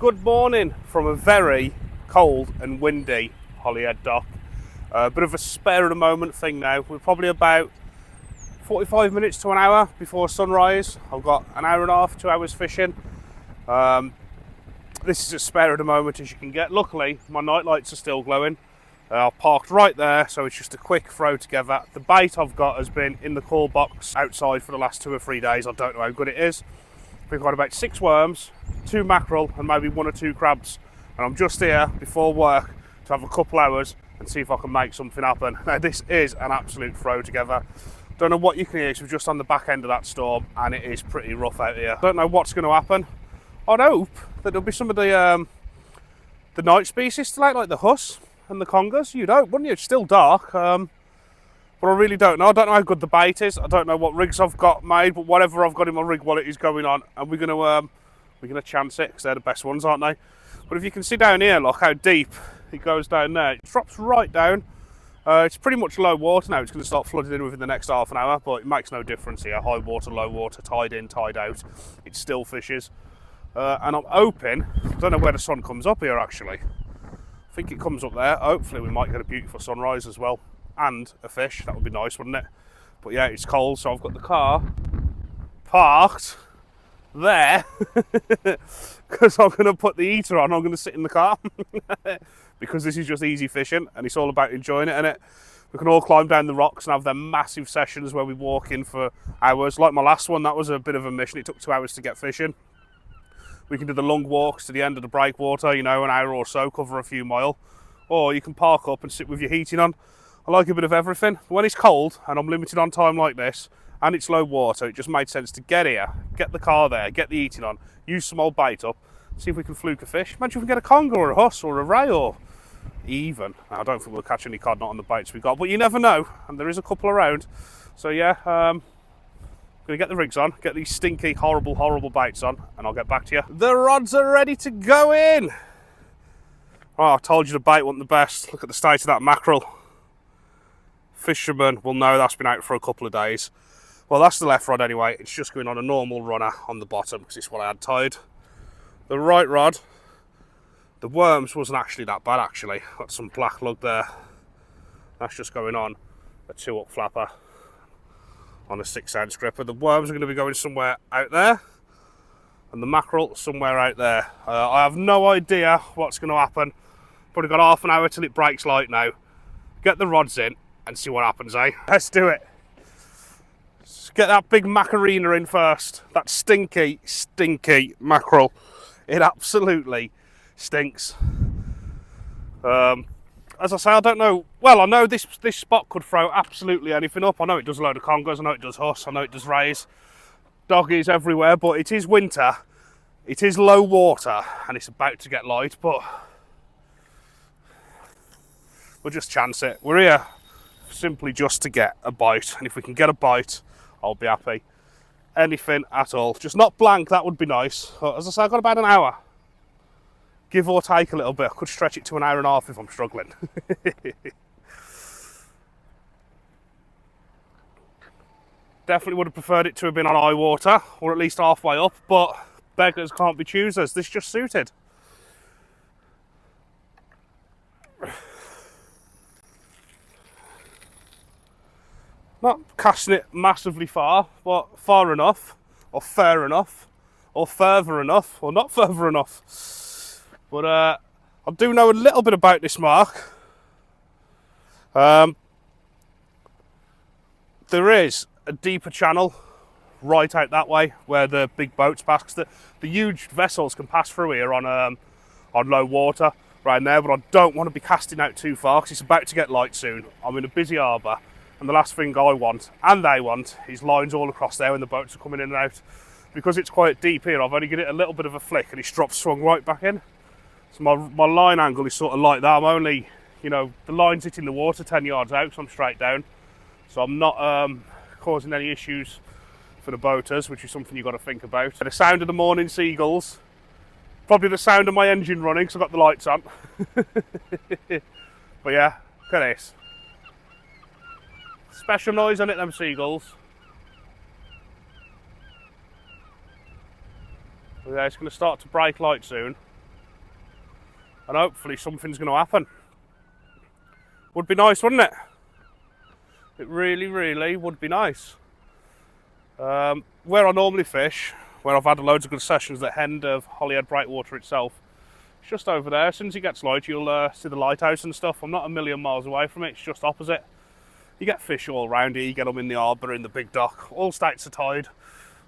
Good morning from a very cold and windy Holyhead dock. A bit of a spare of the moment thing now. We're probably about 45 minutes to an hour before sunrise. I've got an hour and a half, 2 hours fishing. This is as spare of the moment as you can get. Luckily, my night lights are still glowing. I've parked right there, so it's just a quick throw together. The bait I've got has been in the call box outside for the last 2 or 3 days. I don't know how good it is. We've got about 6 worms, 2 mackerel and maybe 1 or 2 crabs. And I'm just here before work to have a couple hours and see if I can make something happen. Now this is an absolute throw together. Don't know what you can hear because we're just on the back end of that storm and it is pretty rough out here. Don't know what's going to happen. I'd hope that there'll be some of the night species still out, like the huss and the congers. You'd hope, wouldn't you? It's still dark. But I really don't know. I don't know how good the bait is. I don't know what rigs I've got made, but whatever I've got in my rig wallet is going on, and we're gonna chance it because they're the best ones, aren't they? But if you can see down here, look how deep it goes down there. It drops right down. It's pretty much low water now. It's going to start flooding in within the next half an hour, but it makes no difference here. High water, low water, tide in, tide out. It still fishes, and I'm hoping. I don't know where the sun comes up here actually. I think it comes up there. Hopefully we might get a beautiful sunrise as well. And a fish, that would be nice, wouldn't it? But yeah, it's cold, so I've got the car parked there because I'm going to put the heater on. I'm going to sit in the car because this is just easy fishing and it's all about enjoying it, innit? We can all climb down the rocks and have them massive sessions where we walk in for hours. Like my last one, that was a bit of a mission. It took 2 hours to get fishing. We can do the long walks to the end of the breakwater, you know, an hour or so, cover a few mile. Or you can park up and sit with your heating on. I like a bit of everything. When it's cold and I'm limited on time like this and it's low water, it just made sense to get here, get the car there, get the heating on, use some old bait up, see if we can fluke a fish. Imagine if we can get a conger or a huss or a ray or even. I don't think we'll catch any cod, not on the baits we got, but you never know, and there is a couple around. So yeah, I'm going to get the rigs on, get these stinky, horrible baits on, and I'll get back to you. The rods are ready to go in. Oh, I told you the bait wasn't the best. Look at the state of that mackerel. Fishermen will know that's been out for a couple of days. Well, that's the left rod anyway. It's just going on a normal runner on the bottom because it's what I had tied. The right rod, the worms wasn't actually that bad actually. Got some black lug there. That's just going on a 2-up flapper on a 6-ounce gripper. The worms are going to be going somewhere out there and the mackerel somewhere out there. I have no idea what's going to happen. Probably got half an hour till it breaks light now. Get the rods in and see what happens, eh? Let's do it. Let's get that big macarena in first. That stinky mackerel. It absolutely stinks. As I say, I don't know. Well, I know this spot could throw absolutely anything up. I know it does a load of congers. I know it does huss. I know it does rays. Doggies everywhere, but it is winter. It is low water, and it's about to get light, but we'll just chance it. We're here simply just to get a bite, and if we can get a bite I'll be happy. Anything at all, just not blank, that would be nice. But as I say, I've got about an hour, give or take a little bit. I could stretch it to an hour and a half if I'm struggling. Definitely would have preferred it to have been on high water or at least halfway up, but beggars can't be choosers. This just suited. Not casting it massively far, but far enough, or fair enough, or further enough, or not further enough. But I do know a little bit about this mark. There is a deeper channel right out that way where the big boats pass. The huge vessels can pass through here on low water right there, but I don't want to be casting out too far because it's about to get light soon. I'm in a busy harbour. And the last thing I want, and they want, is lines all across there when the boats are coming in and out. Because it's quite deep here, I've only given it a little bit of a flick and it's swung right back in. So my line angle is sort of like that. I'm only, you know, the line's hitting the water 10 yards out, so I'm straight down. So I'm not causing any issues for the boaters, which is something you've got to think about. The sound of the morning seagulls, probably the sound of my engine running because I've got the lights on. But yeah, look at this. Special noise on it, them seagulls. Yeah, it's going to start to break light soon. and hopefully something's going to happen. Would be nice, wouldn't it? It really, really would be nice. Where I normally fish, where I've had loads of good sessions, the end of Holyhead Breakwater itself, it's just over there. As soon as it gets light, you'll see the lighthouse and stuff. I'm not a million miles away from it, it's just opposite. You get fish all around here, you get them in the harbour, in the big dock. All states of tide,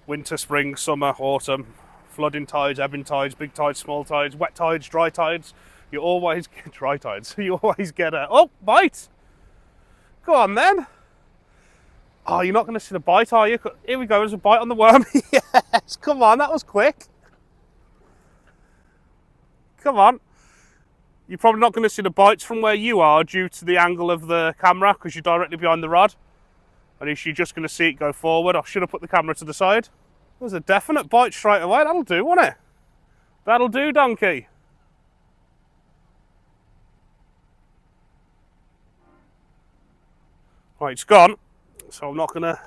winter, spring, summer, autumn, flooding tides, ebbing tides, big tides, small tides, wet tides, dry tides. You always get dry tides, you always get a, oh, bite! Go on then. Oh, you're not going to see the bite, are you? Here we go, there's a bite on the worm. Yes, come on, that was quick. Come on. You're probably not going to see the bites from where you are due to the angle of the camera because you're directly behind the rod. And you're just going to see it go forward. I should have put the camera to the side. There's a definite bite straight away. That'll do, won't it? That'll do, donkey. Right, it's gone. So I'm not going to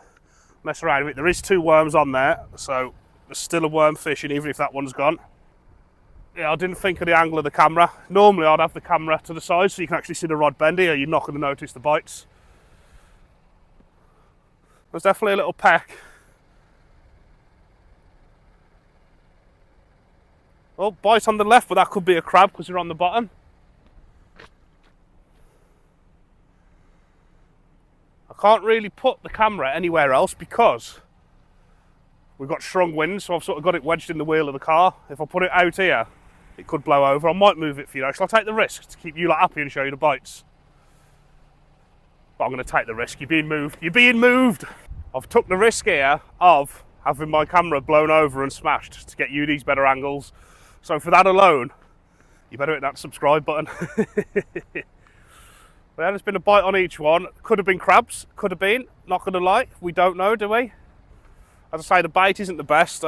mess around with it. There is 2 worms on there. So there's still a worm fishing even if that one's gone. Yeah, I didn't think of the angle of the camera. Normally I'd have the camera to the side so you can actually see the rod bend here. You're not going to notice the bites. There's definitely a little peck. Oh, bite on the left, but that could be a crab because they're on the bottom. I can't really put the camera anywhere else because we've got strong winds, so I've sort of got it wedged in the wheel of the car. If I put it out here, it could blow over. I might move it for you though. Shall I take the risk to keep you lot happy and show you the bites? But I'm going to take the risk. You're being moved. You're being moved! I've took the risk here of having my camera blown over and smashed to get you these better angles. So for that alone, you better hit that subscribe button. Well, there's been a bite on each one. Could have been crabs, could have been. Not going to lie, we don't know, do we? As I say, the bait isn't the best.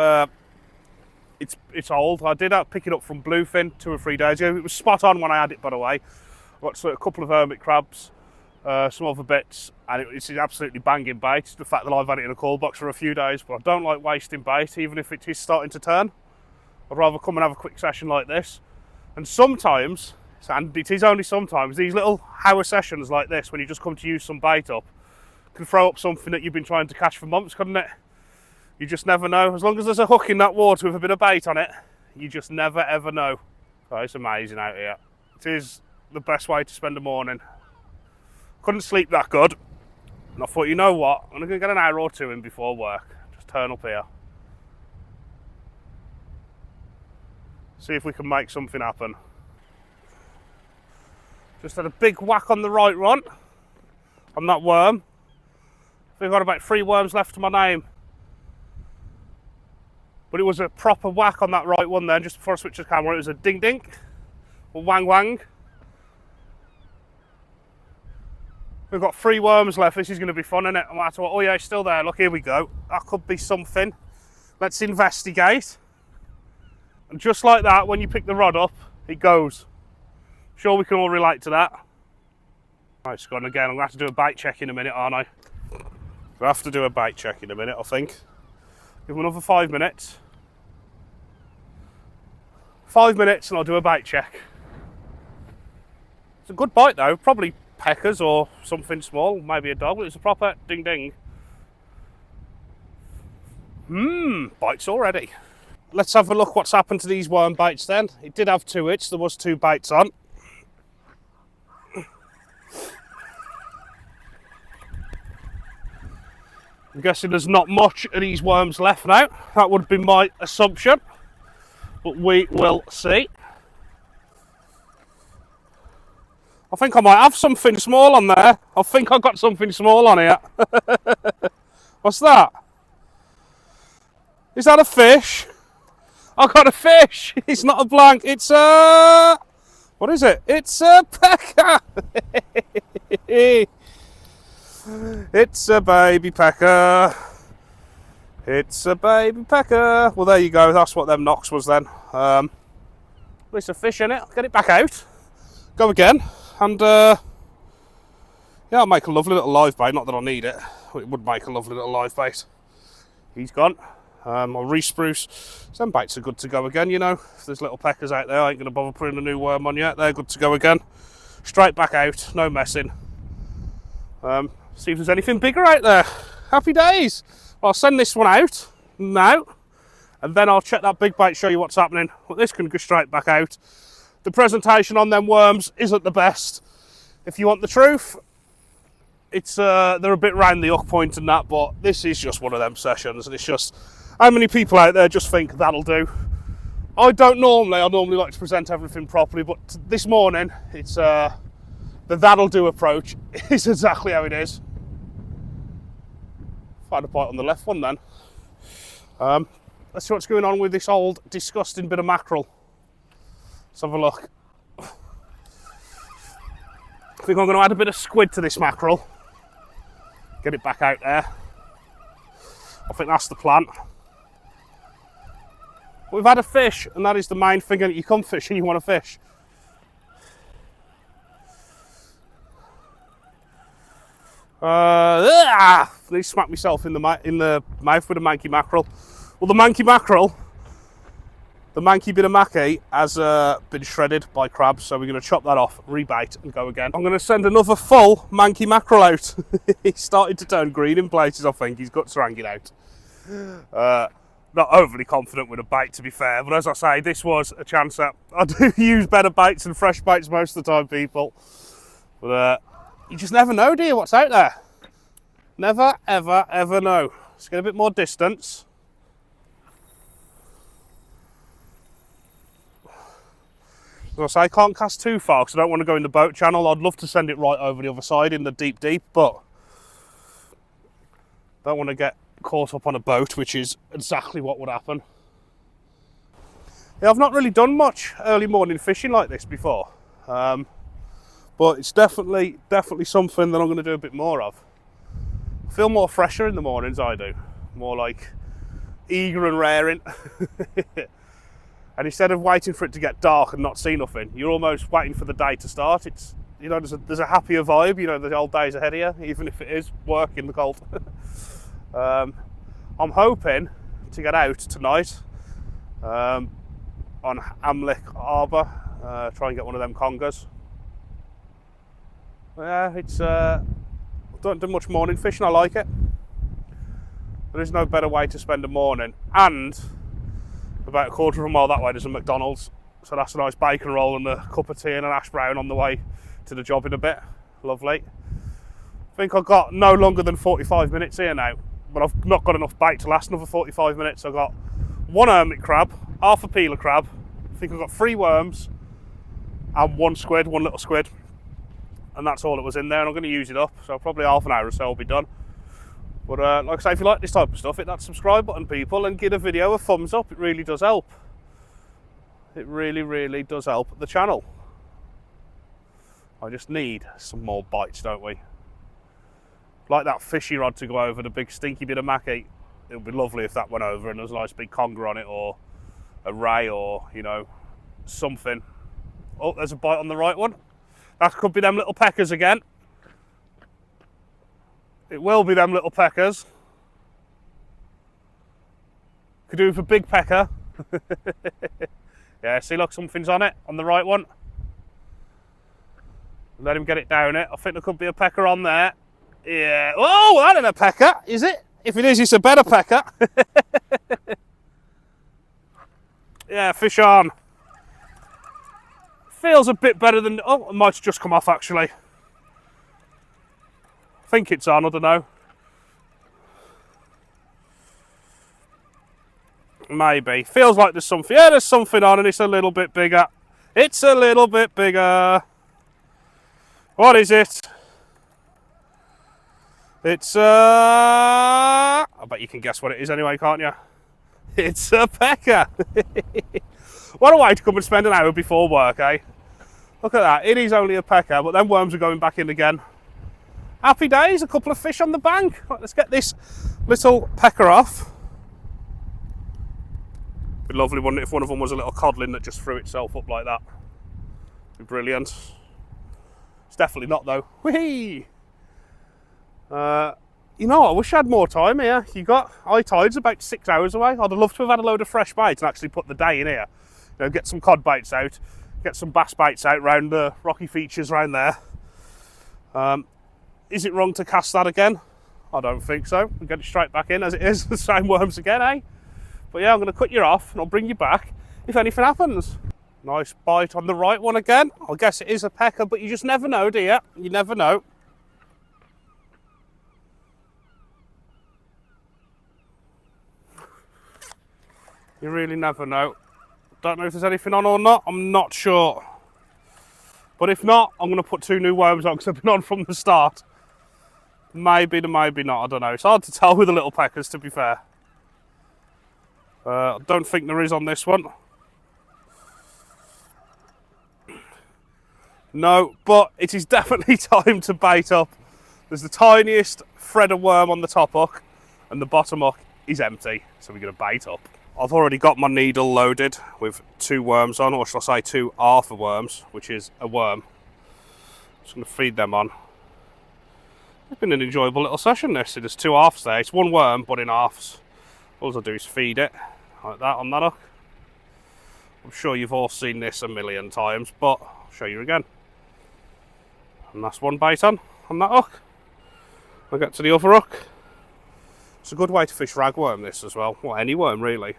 It's old. I did pick it up from Bluefin 2 or 3 days ago. It was spot on when I had it, by the way. I got a couple of hermit crabs, some other bits, and it's an absolutely banging bait. The fact that I've had it in a call box for a few days, but I don't like wasting bait, even if it is starting to turn. I'd rather come and have a quick session like this. And sometimes, and it is only sometimes, these little hour sessions like this, when you just come to use some bait up, can throw up something that you've been trying to catch for months, couldn't it? You just never know. As long as there's a hook in that water with a bit of bait on it, you just never ever know. Oh, it's amazing out here. It is the best way to spend a morning. Couldn't sleep that good. And I thought, you know what? I'm going to get an hour or 2 in before work. Just turn up here. See if we can make something happen. Just had a big whack on the right one. On that worm. I think I've got about 3 worms left to my name. But it was a proper whack on that right one then, just before I switched the camera. It was a ding ding, or wang wang. We've got 3 worms left. This is going to be fun, isn't it? Oh yeah, it's still there. Look, here we go. That could be something. Let's investigate. And just like that, when you pick the rod up, it goes. Sure we can all relate to that. Right, it's gone again. I'm going to have to do a bait check in a minute, aren't I? I'll have to do a bait check in a minute, I think. Give them another 5 minutes. 5 minutes and I'll do a bait check. It's a good bite though, probably peckers or something small, maybe a dog, but it's a proper ding ding. Bites already. Let's have a look what's happened to these worm baits then. It did have 2 hits, there was 2 baits on. I'm guessing there's not much of these worms left now. That would be my assumption, but we will see. I think I might have something small on there. I think I've got something small on here. What's that? Is that a fish? I've got a fish. It's not a blank. It's a... What is it? It's a pecker. It's a baby pecker. It's a baby pecker. Well, there you go. That's what them knocks was then. There's a fish in it. I'll get it back out. Go again. And, yeah, I'll make a lovely little live bait. Not that I need it. But it would make a lovely little live bait. He's gone. I'll re-spruce. Some baits are good to go again, you know. If there's little peckers out there, I ain't going to bother putting a new worm on yet. They're good to go again. Straight back out, no messing. See if there's anything bigger out there. Happy days. I'll send this one out now, and then I'll check that big bait, show you what's happening. But this can go straight back out. The presentation on them worms isn't the best. If you want the truth, it's they're a bit round the hook point and that, but this is just one of them sessions, and it's just how many people out there just think that'll do. I normally like to present everything properly, but this morning it's the that'll do approach is exactly how it is. Find a bite on the left one then. Let's see what's going on with this old disgusting bit of mackerel. Let's have a look. I think I'm going to add a bit of squid to this mackerel. Get it back out there. I think that's the plan. We've had a fish, and that is the main thing. You come fishing, you want to fish. I need to smack myself in the mouth with a manky mackerel. Well, the manky mackerel, the manky bit of maki has been shredded by crabs, so we're going to chop that off, rebait, and go again. I'm going to send another full manky mackerel out. He's starting to turn green in places, I think. His guts are hanging out. Not overly confident with a bait, to be fair, but as I say, this was a chance that I do use better baits than fresh baits most of the time, people. But you just never know, do you, what's out there? Never, ever, ever know. Let's get a bit more distance. As I say, I can't cast too far because I don't want to go in the boat channel. I'd love to send it right over the other side in the deep, but don't want to get caught up on a boat, which is exactly what would happen. Yeah, I've not really done much early morning fishing like this before, but it's definitely something that I'm going to do a bit more of. I feel more fresher in the mornings, I do. More like eager and raring. And instead of waiting for it to get dark and not see nothing, you're almost waiting for the day to start. It's, you know, there's a happier vibe, you know, the old days ahead of you, even if it is work in the cold. I'm hoping to get out tonight on Amlick Harbour, try and get one of them congers. Yeah, it's don't do much morning fishing. I like it. There is no better way to spend a morning, and about a quarter of a mile that way there's a McDonald's, so that's a nice bacon roll and a cup of tea and an ash brown on the way to the job in a bit. Lovely. I think I've got no longer than 45 minutes here now, but I've not got enough bait to last another 45 minutes. I've got one hermit crab, half a peeler crab, I think I've got 3 worms and one little squid, and that's all that was in there, and I'm going to use it up, so probably half an hour or so will be done. But like I say, if you like this type of stuff, hit that subscribe button, people, and give the video a thumbs up. It really does help. It really, really does help the channel. I just need some more bites, don't we? Like that fishy rod to go over, the big stinky bit of maki. It would be lovely if that went over and there was a nice big conger on it, or a ray, or, you know, something. Oh, there's a bite on the right one. That could be them little peckers again. It will be them little peckers. Could do with a big pecker. Yeah, see, look, something's on it, on the right one. Let him get it down it. I think there could be a pecker on there. Yeah. Oh, that ain't a pecker, is it? If it is, it's a better pecker. Yeah, fish on. Feels a bit better than... Oh, it might have just come off, actually. I think it's on, I don't know. Maybe. Feels like there's something. Yeah, there's something on, and it's a little bit bigger. It's a little bit bigger. What is it? It's I bet you can guess what it is anyway, can't you? It's a pecker. What a way to come and spend an hour before work, eh? Look at that. It is only a pecker, but then worms are going back in again. Happy days, a couple of fish on the bank. Right, let's get this little pecker off. It'd be lovely, wouldn't it, if one of them was a little codling that just threw itself up like that. It'd be brilliant. It's definitely not, though. Whee! You know, I wish I had more time here. You got high tide's about 6 hours away. I'd have loved to have had a load of fresh baits and actually put the day in here. You know, get some cod baits out, get some bass baits out round the rocky features round there. Is it wrong to cast that again? I don't think so. We'll get it straight back in as it is. The same worms again, eh? But yeah, I'm going to cut you off and I'll bring you back if anything happens. Nice bite on the right one again. I guess it is a pecker, but you just never know, do you? You never know. You really never know. Don't know if there's anything on or not. I'm not sure. But if not, I'm going to put 2 new worms on because they've been on from the start. Maybe not, I don't know. It's hard to tell with the little peckers, to be fair. I don't think there is on this one. No, but it is definitely time to bait up. There's the tiniest thread of worm on the top hook and the bottom hook is empty, so we're going to bait up. I've already got my needle loaded with 2 worms on, or shall I say 2 Arthur worms, which is a worm. I'm just going to feed them on. It's been an enjoyable little session this. There's 2 halves there. It's 1 worm, but in halves. All I do is feed it, like that on that hook. I'm sure you've all seen this a million times, but I'll show you again. And that's 1 bait on that hook. I'll get to the other hook. It's a good way to fish ragworm, this as well. Well, any worm really.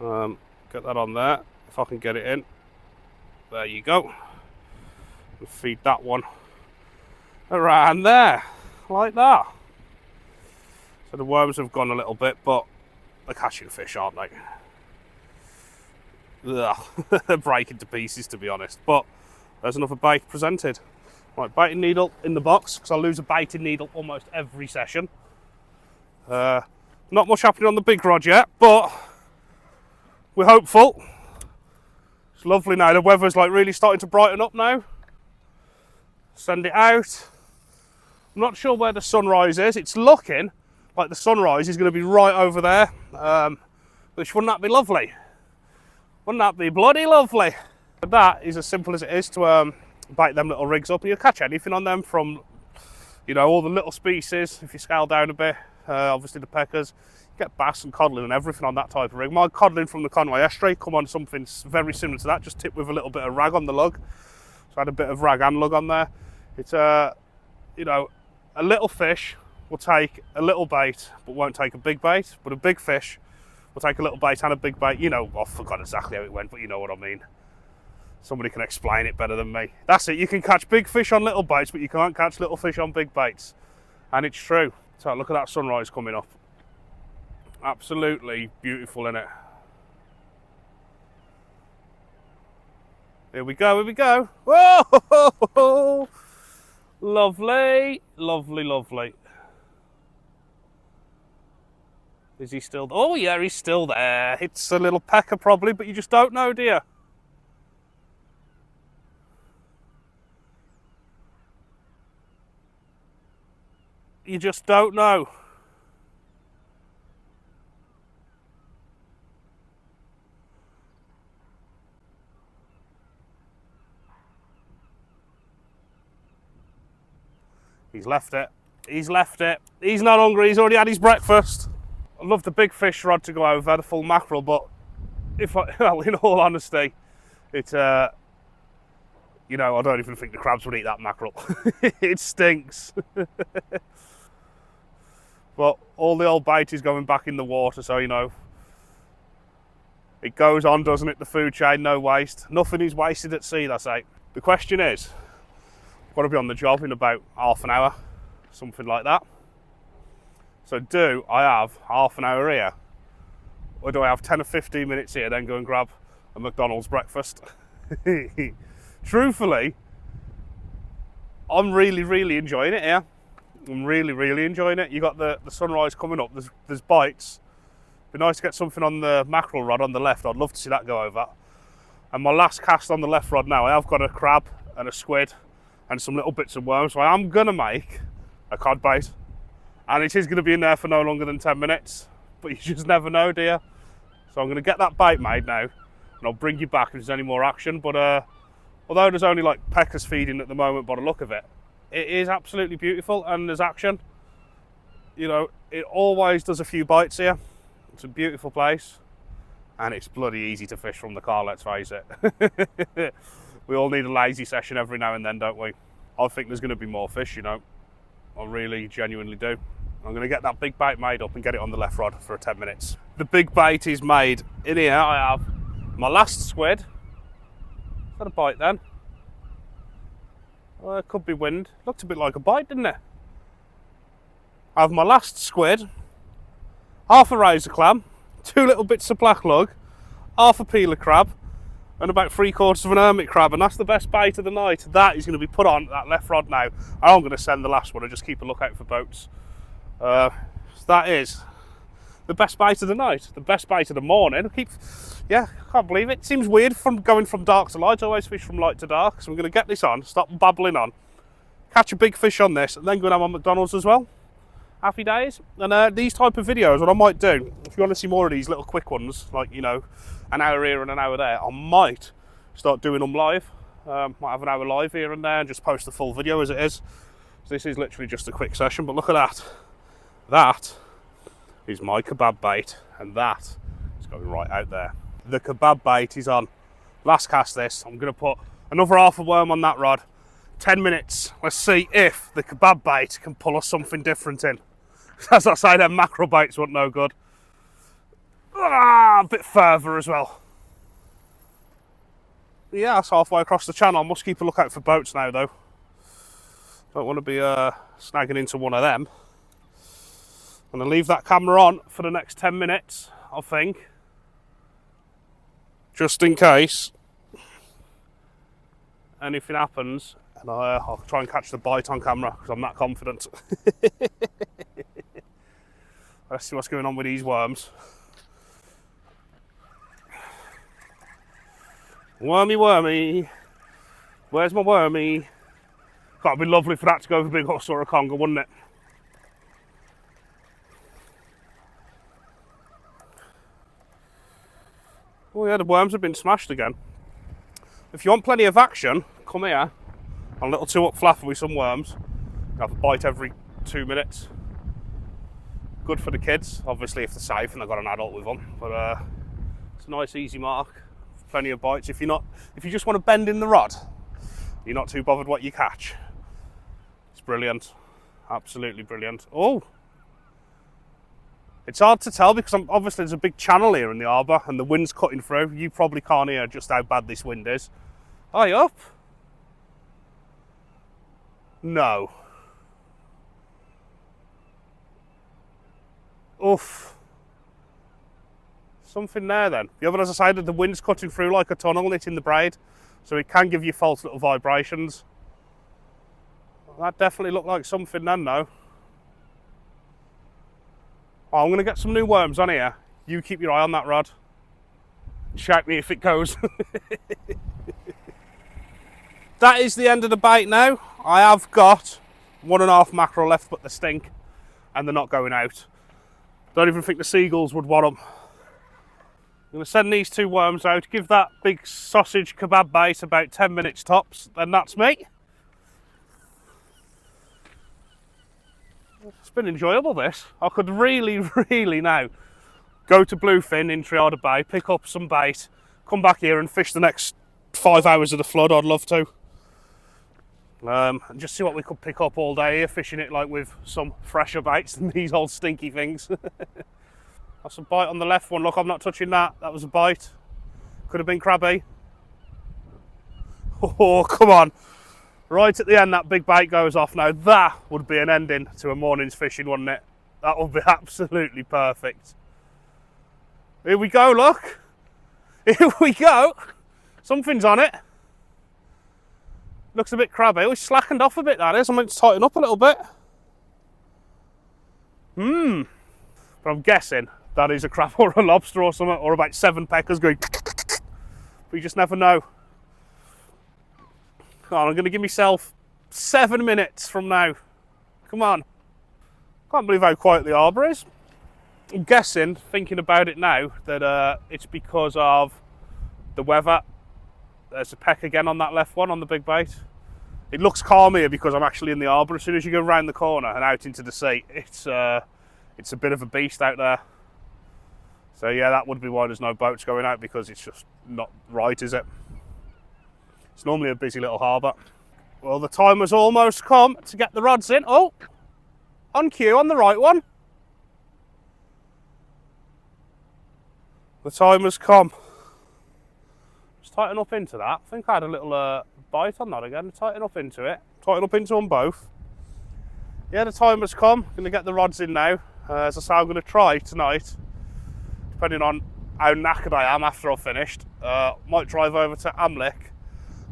Get that on there, if I can get it in. There you go. And feed that one around there, like that. So the worms have gone a little bit, but they're catching fish, aren't they? Ugh. They're breaking to pieces, to be honest. But there's another bait presented. Right, baiting needle in the box, because I lose a baiting needle almost every session. Not much happening on the big rod yet, but we're hopeful. It's lovely now. The weather's like really starting to brighten up now. Send it out. I'm not sure where the sunrise is. It's looking like the sunrise is going to be right over there. Which wouldn't that be lovely? Wouldn't that be bloody lovely? But that is as simple as it is to bait them little rigs up. And you'll catch anything on them from, you know, all the little species. If you scale down a bit, obviously the peckers, you get bass and codling and everything on that type of rig. My codling from the Conway estuary come on something very similar to that, just tipped with a little bit of rag on the lug. So I had a bit of rag and lug on there. It's you know, a little fish will take a little bait but won't take a big bait, but a big fish will take a little bait and a big bait. You know, I forgot exactly how it went, but you know what I mean. Somebody can explain it better than me. That's it, you can catch big fish on little baits, but you can't catch little fish on big baits. And it's true. So look at that sunrise coming up. Absolutely beautiful, isn't it? Here we go, here we go. Whoa! Lovely, lovely, lovely. Is he still? Oh yeah, he's still there. It's a little pecker probably, but you just don't know, do you? You just don't know. He's left it. He's left it. He's not hungry. He's already had his breakfast. I'd love the big fish rod to go over, the full mackerel, but well, in all honesty, it's you know, I don't even think the crabs would eat that mackerel. It stinks. But all the old bait is going back in the water, so you know, it goes on, doesn't it? The food chain, no waste. Nothing is wasted at sea, they say. The question is, I've got to be on the job in about half an hour, something like that. So do I have half an hour here? Or do I have 10 or 15 minutes here, then go and grab a McDonald's breakfast? Truthfully, I'm really enjoying it here. I'm really enjoying it. You got the sunrise coming up, there's bites. Be nice to get something on the mackerel rod on the left. I'd love to see that go over. And my last cast on the left rod now, I have got a crab and a squid and some little bits of worms. So I am gonna make a cod bait. And it is gonna be in there for no longer than 10 minutes. But you just never know, do you? So I'm gonna get that bait made now and I'll bring you back if there's any more action. But although there's only like peckers feeding at the moment by the look of it, it is absolutely beautiful and there's action. You know, it always does a few bites here. It's a beautiful place, and it's bloody easy to fish from the car, let's face it. We all need a lazy session every now and then, don't we? I think there's going to be more fish, you know. I really genuinely do. I'm going to get that big bait made up and get it on the left rod for 10 minutes. The big bait is made. In here I have my last squid. Is that a bite then? It could be wind. Looked a bit like a bite, didn't it? I have my last squid, half a razor clam, 2 little bits of black lug, half a peeler crab, and about 3/4 of an hermit crab, and that's the best bait of the night. That is going to be put on that left rod now. I'm going to send the last one and just keep a lookout for boats. That is the best bait of the night, the best bait of the morning. I can't believe it. It seems weird from going from dark to light. I always fish from light to dark, so I'm going to get this on, stop babbling on, catch a big fish on this, and then go and have on McDonald's as well. Happy days. And these type of videos, what I might do, if you want to see more of these little quick ones, like, you know, an hour here and an hour there, I might start doing them live. Might have an hour live here and there and just post the full video as it is. So this is literally just a quick session, but look at that. That is my kebab bait, and that is going right out there. The kebab bait is on. Last cast this. I'm going to put another half a worm on that rod. 10 minutes. Let's see if the kebab bait can pull us something different in. As I say, them mackerel baits weren't no good. A bit further as well. Yeah, that's halfway across the channel. I must keep a lookout for boats now, though. Don't want to be snagging into one of them. I'm going to leave that camera on for the next 10 minutes, I think. Just in case anything happens. And I'll try and catch the bite on camera because I'm that confident. Let's see what's going on with these worms. Wormy, wormy. Where's my wormy? God, it'd be lovely for that to go over Big Horse or a conger, wouldn't it? Oh yeah, the worms have been smashed again. If you want plenty of action, come here on a little 2-up flapper with some worms. You have a bite every 2 minutes. Good for the kids, obviously if they're safe and they've got an adult with them. But it's a nice easy mark. Plenty of bites. If you just want to bend in the rod, you're not too bothered what you catch. It's brilliant, absolutely brilliant. Oh, it's hard to tell because obviously there's a big channel here in the harbour and the wind's cutting through. You probably can't hear just how bad this wind is. Are you up? No. Oof. Something there then. Yeah, but as I said, the wind's cutting through like a tunnel and it's in the braid, so it can give you false little vibrations. That definitely looked like something then, though. Oh, I'm going to get some new worms on here. You keep your eye on that rod. Shout me if it goes. That is the end of the bait now. I have got 1.5 mackerel left, but they stink and they're not going out. Don't even think the seagulls would want them. I'm going to send these 2 worms out, give that big sausage kebab bait about 10 minutes tops, then that's me. It's been enjoyable, this. I could really now go to Bluefin in Triada Bay, pick up some bait, come back here and fish the next 5 hours of the flood. I'd love to. And just see what we could pick up all day here, fishing it like with some fresher baits than these old stinky things. That's a bite on the left one. Look, I'm not touching that. That was a bite. Could have been crabby. Oh, come on. Right at the end, that big bait goes off. Now, that would be an ending to a morning's fishing, wouldn't it? That would be absolutely perfect. Here we go, look. Here we go. Something's on it. Looks a bit crabby. Oh, it's slackened off a bit, that is. I meant to tighten up a little bit. But I'm guessing that is a crab or a lobster or something, or about 7 peckers going. But you just never know. Come on, I'm going to give myself 7 minutes from now. Come on. Can't believe how quiet the harbour is. I'm guessing, thinking about it now, that it's because of the weather. There's a peck again on that left one, on the big bait. It looks calm here because I'm actually in the harbour. As soon as you go round the corner and out into the sea, it's a bit of a beast out there. So yeah, that would be why there's no boats going out, because it's just not right, is it? It's normally a busy little harbour. Well, the time has almost come to get the rods in. Oh, on cue, on the right one. The time has come. Just tighten up into that. I think I had a little bite on that again. Tighten up into it. Tighten up into them both. Yeah, the time has come. Going to get the rods in now. As I say, I'm going to try tonight, depending on how knackered I am after I've finished. Might drive over to Amlick,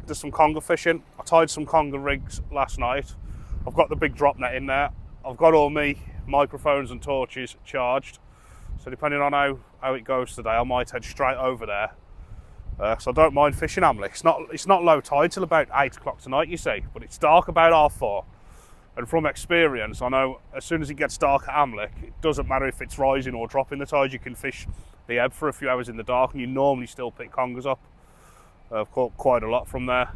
do some conger fishing. I tied some conger rigs last night. I've got the big drop net in there. I've got all my microphones and torches charged. So depending on how it goes today, I might head straight over there. So I don't mind fishing Amlick. It's not low tide till about 8 o'clock tonight, you see, but it's dark about 4:30. And from experience, I know as soon as it gets dark at Amlick, it doesn't matter if it's rising or dropping the tide, you can fish the ebb for a few hours in the dark and you normally still pick congers up. I've caught quite a lot from there.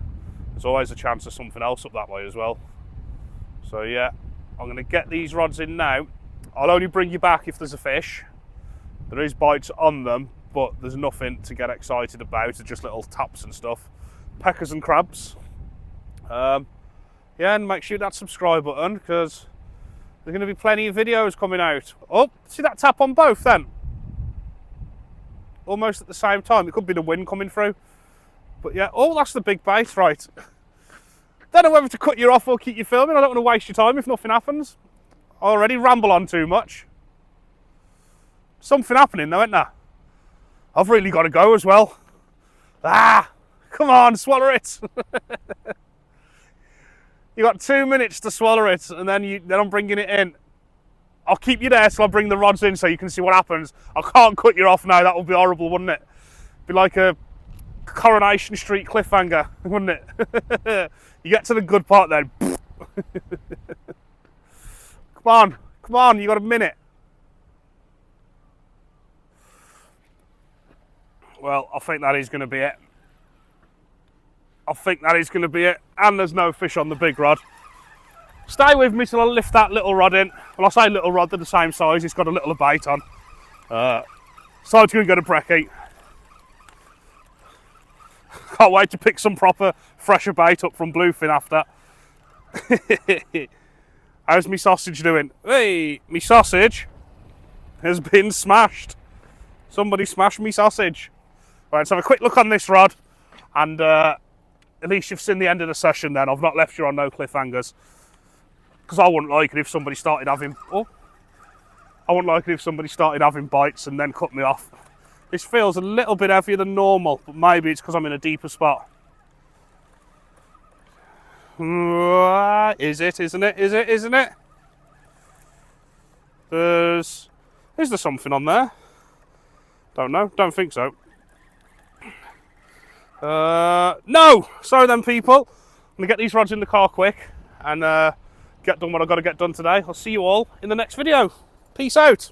There's always a chance of something else up that way as well. So yeah, I'm going to get these rods in now. I'll only bring you back if there's a fish. There is bites on them, but there's nothing to get excited about. It's just little taps and stuff. Peckers and crabs. Yeah, and make sure that subscribe button, because there's going to be plenty of videos coming out. Oh, see that tap on both then? Almost at the same time. It could be the wind coming through. But yeah, oh, that's the big bait, right. Don't know whether to cut you off or keep you filming. I don't want to waste your time if nothing happens. I already ramble on too much. Something happening though, isn't there? I've really got to go as well. Ah, come on, swallow it. You got 2 minutes to swallow it, and then I'm bringing it in. I'll keep you there till I bring the rods in so you can see what happens. I can't cut you off now. That would be horrible, wouldn't it? Be like a Coronation Street cliffhanger, wouldn't it? You get to the good part then. Come on, you got a minute. Well, I think that is going to be it. And there's no fish on the big rod. Stay with me till I lift that little rod in. Well, I say little rod, they're the same size. It's got a little bait on. So I'm going to go to brekkie. Can't wait to pick some proper fresher bait up from Bluefin after. How's me sausage doing? Hey, me sausage has been smashed. Somebody smashed me sausage. Right, let's have a quick look on this rod, and at least you've seen the end of the session then. I've not left you on no cliffhangers, because I wouldn't like it if somebody started having bites and then cut me off. This feels a little bit heavier than normal, but maybe it's because I'm in a deeper spot. Is it? Isn't it? Isn't it? Is there something on there? Don't know. Don't think so. No! Sorry then, people. I'm going to get these rods in the car quick and get done what I've got to get done today. I'll see you all in the next video. Peace out.